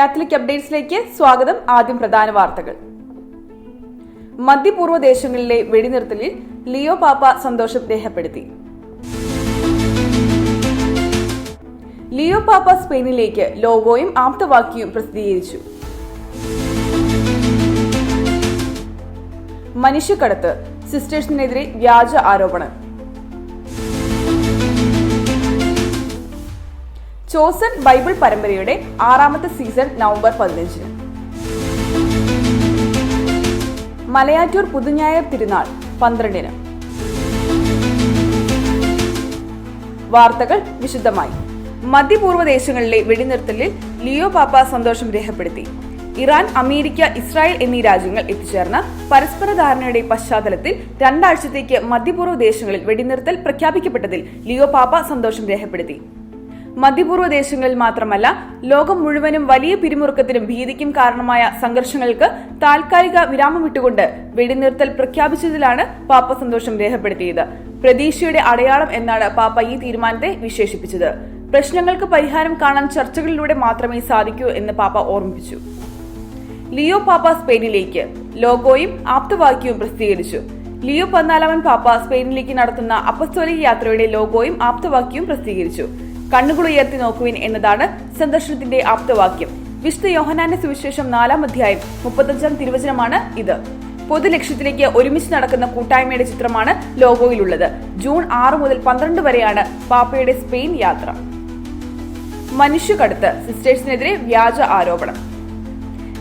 Catholic അപ്ഡേറ്റ്സിലേക്ക് സ്വാഗതം. ആദ്യം പ്രധാന വാർത്തകൾ. മധ്യപൂർവ്വ ദേശങ്ങളിലെ വെടിനിർത്തലിൽ ലിയോ പാപ്പ സന്തോഷം രേഖപ്പെടുത്തി. ലിയോ പാപ്പ സ്പെയിനിലേക്ക് ലോഗോയും ആപ്തവാക്യവും പ്രസിദ്ധീകരിച്ചു. മനുഷ്യക്കടത്ത്, സിസ്റ്റേഴ്സിനെതിരെ വ്യാജ ആരോപണം. ചോസൻ ബൈബിൾ പരമ്പരയുടെ 6ാമത്തെ സീസൺ നവംബർ 15. മലയാറ്റൂർ പുതുഞായർ തിരുനാൾ 12. വാർത്തകൾ വിശദമായി. മധ്യപൂർവ്വ ദേശങ്ങളിലെ വെടിനിർത്തലിൽ ലിയോ പാപ്പ സന്തോഷം രേഖപ്പെടുത്തി. ഇറാൻ, അമേരിക്ക, ഇസ്രായേൽ എന്നീ രാജ്യങ്ങൾ എത്തിച്ചേർന്ന പരസ്പര ധാരണയുടെ പശ്ചാത്തലത്തിൽ 2 ആഴ്ചത്തേക്ക് മധ്യപൂർവ്വ ദേശങ്ങളിൽ വെടിനിർത്തൽ പ്രഖ്യാപിക്കപ്പെട്ടതിൽ ലിയോ പാപ്പ സന്തോഷം രേഖപ്പെടുത്തി. മധ്യപൂർവ്വ ദേശങ്ങളിൽ മാത്രമല്ല, ലോകം മുഴുവനും വലിയ പിരിമുറുക്കത്തിനും ഭീതിക്കും കാരണമായ സംഘർഷങ്ങൾക്ക് താൽക്കാലിക വിരാമമിട്ടുകൊണ്ട് വെടിനിർത്തൽ പ്രഖ്യാപിച്ചതിലാണ് പാപ്പ സന്തോഷം രേഖപ്പെടുത്തിയത്. പ്രതീക്ഷയുടെ അടയാളം എന്നാണ് പാപ്പ ഈ തീരുമാനത്തെ വിശേഷിപ്പിച്ചത്. പ്രശ്നങ്ങൾക്ക് പരിഹാരം കാണാൻ ചർച്ചകളിലൂടെ മാത്രമേ സാധിക്കൂ എന്ന് പാപ്പ ഓർമ്മിപ്പിച്ചു. ലിയോ പാപ്പ സ്പെയിനിലേക്ക് ലോഗോയും ആപ്തവാക്യവും പ്രസിദ്ധീകരിച്ചു. ലിയോ 14 പാപ്പ സ്പെയിനിലേക്ക് നടത്തുന്ന അപ്പസ്തോലിക യാത്രയുടെ ലോഗോയും ആപ്തവാക്യവും പ്രസിദ്ധീകരിച്ചു. കണ്ണുകൾ ഉയർത്തി നോക്കുവിൻ എന്നതാണ് സന്ദർശനത്തിന്റെ ആപ്തവാക്യം. വിശുദ്ധ യോഹന്നാന്റെ സുവിശേഷം 4-ാം അധ്യായം 35-ാം തിരുവചനമാണ് ഇത്. പൊതുലക്ഷ്യത്തിലേക്ക് ഒരുമിച്ച് നടക്കുന്ന കൂട്ടായ്മയുടെ ചിത്രമാണ് ലോഗോയിലുള്ളത്. ജൂൺ 6 മുതൽ 12 വരെയാണ് പാപ്പയുടെ സ്പെയിൻ യാത്ര. മനുഷ്യക്കടത്ത്, സിസ്റ്റേഴ്സിനെതിരെ വ്യാജ ആരോപണം.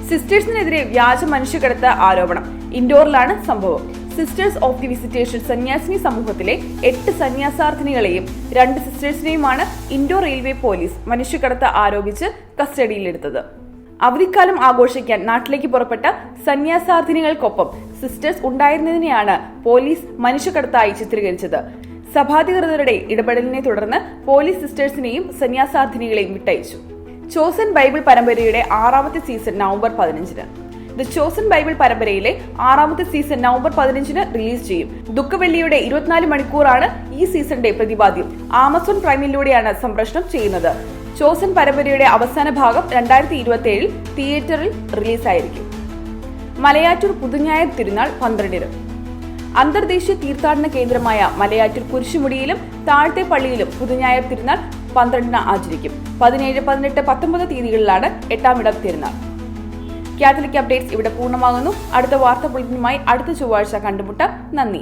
സിസ്റ്റേഴ്സിനെതിരെ വ്യാജ മനുഷ്യക്കടത്ത് ആരോപണം. ഇൻഡോറിലാണ് സംഭവം. സിസ്റ്റേഴ്സ് ഓഫ് ദി വിസിറ്റേഷൻ സന്യാസിനി സമൂഹത്തിലെ 8 സന്യാസാർത്ഥിനികളെയും 2 സിസ്റ്റേഴ്സിനെയുമാണ് ഇൻഡോർ റെയിൽവേ പോലീസ് മനുഷ്യക്കടത്ത് ആരോപിച്ച് കസ്റ്റഡിയിലെടുത്തത്. അവധിക്കാലം ആഘോഷിക്കാൻ നാട്ടിലേക്ക് പുറപ്പെട്ട സന്യാസാർത്ഥിനികൾക്കൊപ്പം സിസ്റ്റേഴ്സ് ഉണ്ടായിരുന്നതിനെയാണ് പോലീസ് മനുഷ്യക്കടത്തായി ചിത്രീകരിച്ചത്. സഭാധികൃതരുടെ ഇടപെടലിനെ തുടർന്ന് പോലീസ് സിസ്റ്റേഴ്സിനെയും സന്യാസാർത്ഥിനികളെയും വിട്ടയച്ചു. ചോസൻ ബൈബിൾ പരമ്പരയുടെ 6ാമത്തെ season November 15. The chosen Bible പരമ്പരയിലെ 6ാമത്തെ സീസൺ നവംബർ 15 റിലീസ് ചെയ്യും. ദുഃഖവെള്ളിയുടെ 24 മണിക്കൂറാണ് ഈ സീസണിന്റെ പ്രതിപാദ്യം. ആമസോൺ പ്രൈമിലൂടെയാണ് സംപ്രേഷണം ചെയ്യുന്നത്. ചോസൻ പരമ്പരയുടെ അവസാന ഭാഗം 2027 തിയേറ്ററിൽ റിലീസായിരിക്കും. മലയാറ്റൂർ പുതുഞായർ തിരുനാൾ 12. അന്തർദേശീയ തീർത്ഥാടന കേന്ദ്രമായ മലയാറ്റൂർ കുരിശുമുടിയിലും താഴത്തെ പള്ളിയിലും പുതുഞായർ തിരുനാൾ 12 ആചരിക്കും. 17, 18, 19 തീയതികളിലാണ് 8ാം ഇടം തിരുനാൾ. കാത്തലിക് അപ്ഡേറ്റ്സ് ഇവിടെ പൂർണ്ണമാകുന്നു. അടുത്ത വാർത്താ ബുള്ളറ്റിനുമായി അടുത്ത ചൊവ്വാഴ്ച കണ്ടുമുട്ടാം. നന്ദി.